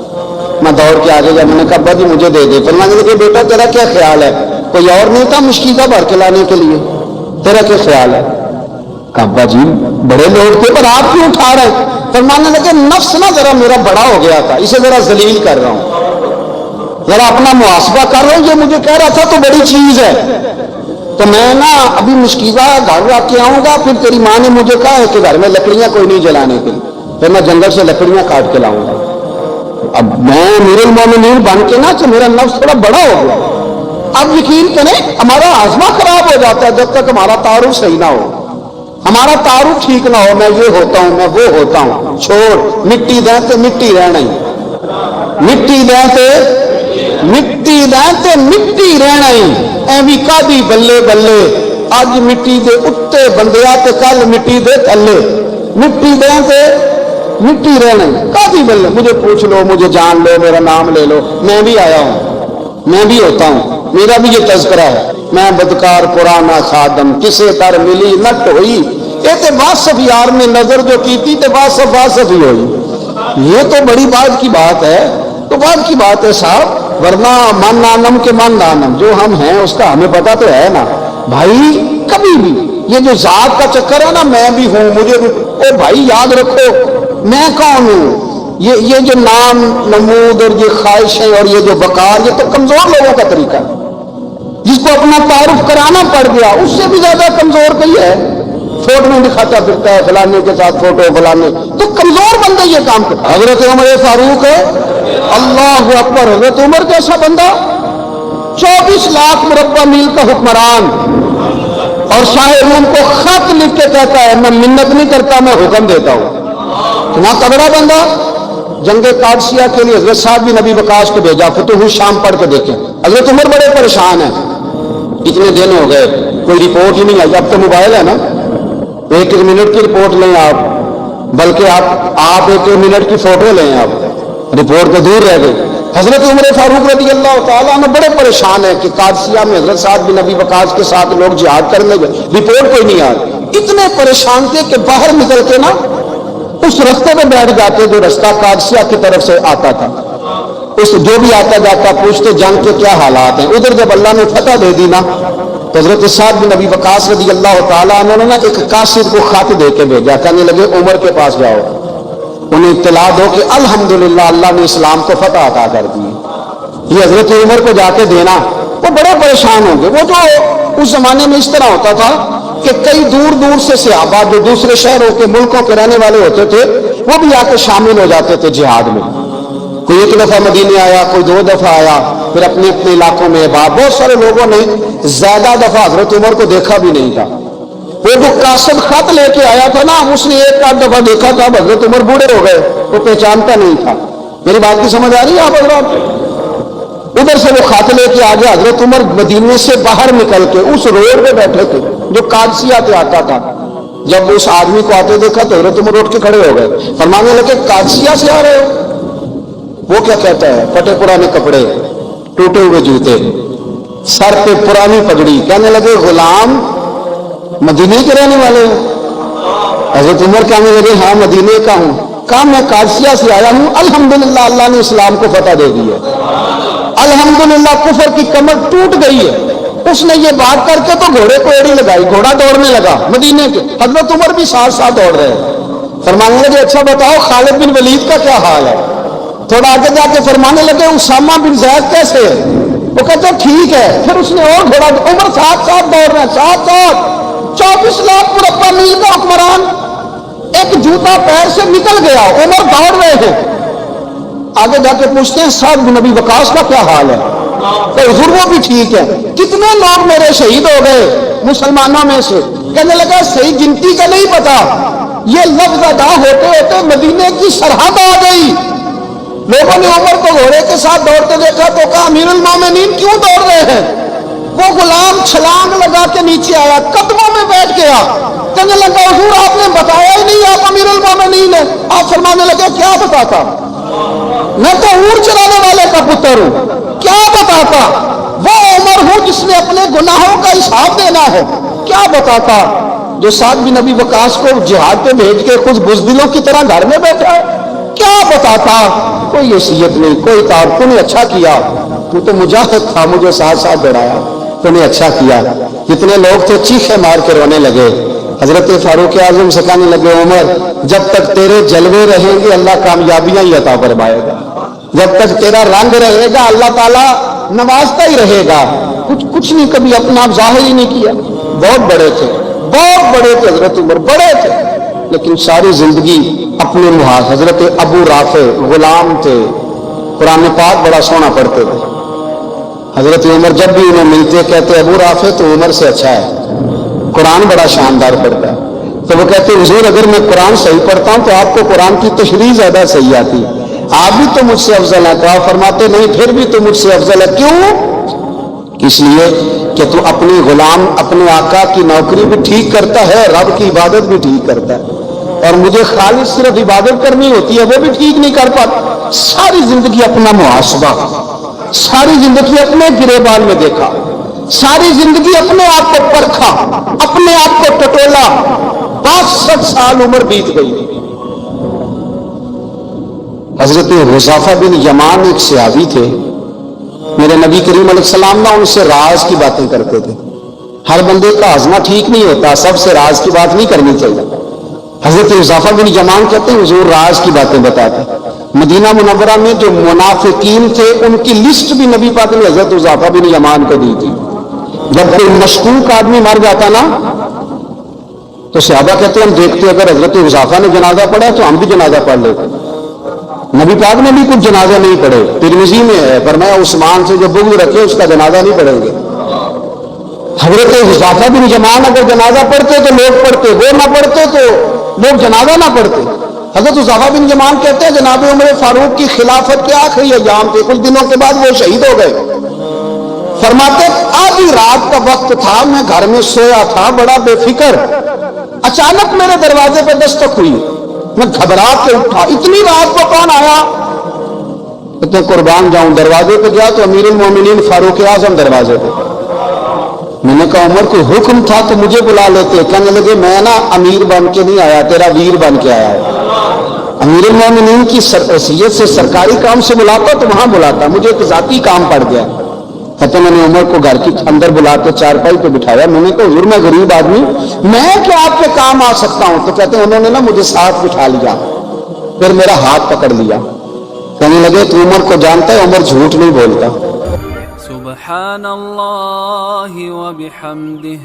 میں دوڑ کے آگے جا، میں نے کہا ابا جی مجھے دے دے، فرمانے لگے بیٹا تیرا کیا خیال ہے، کوئی اور نہیں تھا مشکیزہ بھر کے لانے کے لیے، تیرا کیا خیال ہے؟ کہا ابا جی بڑے لوگ تھے پر آپ کیوں اٹھا رہے؟ فرمانے لگے نفس نا ذرا میرا بڑا ہو گیا تھا، اسے ذرا ذلیل کر رہا ہوں، ذرا اپنا محاسبہ کر رہا ہوں، یہ مجھے کہہ رہا تھا تو بڑی چیز ہے، تو میں نا ابھی مشکیزہ گھر رکھ کے آؤں گا، پھر تیری ماں نے مجھے کہا ہے کہ گھر میں لکڑیاں کوئی نہیں جلانے کے لیے، پھر میں جنگل سے لکڑیاں کاٹ کے لاؤں گا۔ اب میں امیر المومنین بن کے نا کہ میرا نفس تھوڑا بڑا ہو گیا۔ اب یقین کریں ہمارا ہاضمہ خراب ہو جاتا ہے جب تک ہمارا تعارف صحیح نہ ہو، ہمارا تعارف ٹھیک نہ ہو، میں یہ ہوتا ہوں میں وہ ہوتا ہوں، چھوڑ مٹی دیں تے مٹی رہنا ہی، مٹی دیں تے مٹی دیں تے مٹی رہنا ہی، ایویں کادی بلے بلے، اج مٹی دے اتے بندیا تے کل مٹی دے تھلے، مٹی دیں تو مٹی رہنے کافی بل مجھے پوچھ لو، مجھے جان لو، میرا نام لے لو، میں بھی آیا ہوں، میں بھی ہوتا ہوں، میرا بھی یہ تذکرہ ہے، میں بدکار پرانا خادم، کسے در ملی نٹ ہوئی، یہ تو واسف یار میں نظر جو کی تھی تو واسف ہی ہوئی، یہ تو بڑی بات کی بات ہے، تو بات کی بات ہے صاحب، ورنہ من نانم کے من نانم جو ہم ہیں اس کا ہمیں پتا تو ہے نا بھائی، کبھی بھی یہ جو ذات کا چکر ہے نا، میں بھی ہوں، مجھے بھی، او بھائی یاد رکھو میں کون ہوں، یہ جو نام نمود اور یہ خواہشیں اور یہ جو وقار، یہ تو کمزور لوگوں کا طریقہ ہے، جس کو اپنا تعارف کرانا پڑ گیا اس سے بھی زیادہ کمزور کوئی ہے، فوٹو میں دکھاتا پھرتا ہے فلانے کے ساتھ فوٹو فلانے، تو کمزور بندہ یہ کام کرتا۔ حضرت عمر فاروق ہے، اللہ اکبر، حضرت عمر جیسا بندہ 24 لاکھ مربع میل کا حکمران، اور شاہ روم کو خط لکھ کے کہتا ہے میں منت نہیں کرتا، میں حکم دیتا ہوں، اتنا تگڑا بندہ۔ جنگ قادسیہ کے لیے حضرت صاحب بھی نبی وقاص کو بھیجا، فتوح شام پڑھ کے دیکھیں، حضرت عمر بڑے پریشان ہیں، اتنے دن ہو گئے کوئی رپورٹ ہی نہیں آئی، اب تو موبائل ہے نا، ایک منٹ کی رپورٹ لیں آپ، بلکہ آپ ایک منٹ کی فوٹو لیں، آپ رپورٹ تو دور رہ گئی۔ حضرت عمر فاروق رضی اللہ تعالیٰ عنہ بڑے پریشان ہیں کہ قادسیہ میں حضرت صاحب بن نبی وقاص کے ساتھ لوگ جہاد کرنے گئے، رپورٹ کوئی نہیں آ رہی، اتنے پریشان تھے کہ باہر نکل کے نا اس رستے پہ بیٹھ جاتے جو رستہ قادسیہ کی طرف سے آتا تھا، اس جو بھی آتا جاتا پوچھتے جنگ کے کیا حالات ہیں۔ ادھر جب اللہ نے فتح دے دی نا تو حضرت سعد بن نبی وقاص رضی اللہ تعالیٰ عنہ نے ایک قاصد کو خط دے کے بھیجا، کہنے لگے عمر کے پاس جاؤ، انہیں اطلاع دو کہ الحمدللہ اللہ نے اسلام کو فتح عطا کر دی۔ یہ حضرت عمر کو جا کے دینا، وہ بڑے پریشان ہوں گے۔ وہ جو اس زمانے میں اس طرح ہوتا تھا کہ کئی دور دور سے صحابہ جو دوسرے شہروں کے ملکوں کے رہنے والے ہوتے تھے وہ بھی آ کے شامل ہو جاتے تھے جہاد میں، کوئی ایک دفعہ مدینے آیا، کوئی 2 دفعہ آیا، پھر اپنے اپنے علاقوں میں بہت سارے لوگوں نے زیادہ دفعہ حضرت عمر کو دیکھا بھی نہیں تھا۔ وہ جو قاصد خط لے کے آیا تھا نا، اس نے 1 دفعہ دیکھا تھا، حضرت عمر بوڑھے ہو گئے، وہ پہچانتا نہیں تھا۔ میری بات کی سمجھ آ رہی ہے آپ حضرات؟ ادھر سے وہ خط لے کے آ گیا، حضرت عمر مدینے سے باہر نکل کے اس روڈ پہ بیٹھے تھے جو قادسیہ سے آتا تھا، جب اس آدمی کو آتے دیکھا تو حضرت عمر اٹھ کے کھڑے ہو گئے، فرمانے لگے قادسیہ سے آ رہے ہو؟ وہ کیا کہتا ہے؟ پھٹے پرانے کپڑے، ٹوٹے ہوئے جوتے، سر پہ پرانی پگڑی، کہنے لگے غلام مدینے کے رہنے والے ہو؟ حضرت عمر کہنے لگے ہاں مدینے کا ہوں۔ کہا میں قادسیہ سے آیا ہوں، الحمدللہ اللہ نے اسلام کو فتح دے دی ہے، الحمدللہ کفر کی کمر ٹوٹ گئی ہے۔ اس نے یہ بات کر کے تو گھوڑے کو ایڑی لگائی، گھوڑا دوڑنے لگا مدینے کے، حضرت عمر بھی ساتھ ساتھ دوڑ رہے ہیں۔ فرمانے لگے اچھا بتاؤ خالد بن ولید کا کیا حال ہے؟ تھوڑا آگے جا کے فرمانے لگے اسامہ بن زید کیسے ہے؟ وہ کہتے ٹھیک ہے۔ پھر اس نے اور گھوڑا، عمر ساتھ ساتھ دوڑ رہے ہیں، ساتھ ساتھ 24 لاکھ مربع میل کا حکمران، ایک جوتا پیر سے نکل گیا، عمر دوڑ رہے ہیں۔ آگے جا کے پوچھتے ہیں سعد بن نبی وقاص کا کیا حال ہے؟ تو حضور وہ بھی ٹھیک ہے۔ کتنے لوگ میرے شہید ہو گئے مسلمانوں میں سے؟ کہنے لگا صحیح گنتی کا نہیں پتا، یہ لفظ ادا ہوتے ہوتے مدینے کی سرحد آ گئی۔ لوگوں نے عمر کو گھوڑے کے ساتھ دوڑتے دیکھا تو کہا امیر المومنین کیوں دوڑ رہے ہیں؟ وہ غلام چھلانگ لگا کے نیچے آیا، قدموں میں بیٹھ گیا، کہنے لگا حضور آپ نے بتایا ہی نہیں آپ امیر المومنین ہیں۔ آپ فرمانے لگے کیا بتاتا؟ میں تو اونٹ چلانے والے کا پتر ہوں، کیا بتاتا؟ وہ عمر ہوں جس نے اپنے گناہوں کا حساب دینا ہے، کیا بتاتا؟ جو سعد بن نبی وقاص کو جہاد پہ بھیج کے کچھ بزدلوں کی طرح گھر میں بیٹھا ہے، کیا بتاتا؟ کوئی حیثیت نہیں، کوئی تعارف، تو نے اچھا کیا، تو تو مجاہد تھا، مجھے ساتھ ساتھ دوڑایا، تو نے اچھا کیا۔ جتنے لوگ تھے چیخے مار کے رونے لگے۔ حضرت فاروق اعظم سے کہنے لگے عمر جب تک تیرے جلوے رہیں گے اللہ کامیابیاں ہی عطا فرمائے گا، جب تک تیرا رنگ رہے گا اللہ تعالیٰ نوازتا ہی رہے گا۔ کچھ نہیں، کبھی اپنا ظاہر ہی نہیں کیا۔ بہت بڑے تھے، بہت بڑے تھے حضرت عمر، بڑے تھے، لیکن ساری زندگی اپنے محاذ۔ حضرت ابو رافع غلام تھے، قرآن پاک بڑا سونا پڑھتے تھے۔ حضرت عمر جب بھی انہیں ملتے کہتے ابو رافع تو عمر سے اچھا ہے، قرآن بڑا شاندار پڑھتا ہے۔ تو وہ کہتے حضور اگر میں قرآن صحیح پڑھتا ہوں تو آپ کو قرآن کی تشریح زیادہ صحیح آتی، آپ بھی تو مجھ سے افضل ہیں۔ تو آپ فرماتے نہیں پھر بھی تو مجھ سے افضل ہے، کیوں؟ اس لیے کہ تو اپنی غلام اپنے آقا کی نوکری بھی ٹھیک کرتا ہے، رب کی عبادت بھی ٹھیک کرتا ہے۔ اور مجھے خالص صرف عبادت کرنی ہوتی ہے وہ بھی ٹھیک نہیں کر پاتا. ساری زندگی اپنا محاسبہ, ساری زندگی اپنے گریبان میں دیکھا, ساری زندگی اپنے آپ کو پرکھا, اپنے آپ کو ٹٹولا. 62 سال عمر بیت گئی. حضرت حذیفہ بن یمان ایک صحابی تھے, میرے نبی کریم علیہ السلام نہ ان سے راز کی باتیں کرتے تھے. ہر بندے کا ہضمہ ٹھیک نہیں ہوتا, سب سے راز کی بات نہیں کرنی چاہیے. حضرت حذیفہ بن یمان کہتے ہیں حضور راز کی باتیں بتاتے. مدینہ منورہ میں جو منافقین تھے ان کی لسٹ بھی نبی پاک نے حضرت حذیفہ بن یمان کو دی تھی. جب کوئی مشکوک آدمی مر جاتا نا تو صحابہ کہتے ہیں ہم دیکھتے اگر حضرت حذیفہ نے جنازہ پڑھا تو ہم بھی جنازہ پڑھ لیتے. نبی پاک نے بھی کچھ جنازہ نہیں پڑھے. ترمذی میں ہے فرمایا عثمان سے جو بغض رکھے اس کا جنازہ نہیں پڑھیں گے. حضرت حذیفہ بن یمان اگر جنازہ پڑھتے تو لوگ پڑھتے, وہ نہ پڑھتے تو لوگ جنازہ نہ پڑھتے. حضرت حذیفہ بن یمان کہتے ہیں جناب عمر فاروق کی خلافت کے آخری ایام تھے, کچھ دنوں کے بعد وہ شہید ہو گئے. فرماتے آدھی رات کا وقت تھا, میں گھر میں سویا تھا بڑا بے فکر, اچانک میرے دروازے پہ دستک ہوئی, میں گھبرا کے اٹھا. اتنی رات کو کون آیا؟ اتنے قربان جاؤں. دروازے پہ گیا تو امیر المومنین فاروق اعظم دروازے پہ. میں نے کہا عمر کوئی حکم تھا تو مجھے بلا لیتے. کہنے لگے میں نا امیر بن کے نہیں آیا, تیرا ویر بن کے آیا ہے. امیر المومنین کی حیثیت سے سرکاری کام سے بلاتا تو وہاں بلاتا, مجھے ایک ذاتی کام پڑ گیا. کہتے میں نے عمر کو گھر کے اندر بلا کے چارپائی پہ بٹھایا. میں نے کہا حضور میں غریب آدمی, میں کیا آپ کے کام آ سکتا ہوں؟ تو کہتے ہیں انہوں نے نا مجھے ساتھ بٹھا لیا, پھر میرا ہاتھ پکڑ لیا. کہنے لگے تو عمر کو جانتا ہے, عمر جھوٹ نہیں بولتا. سبحان اللہ و بحمدہ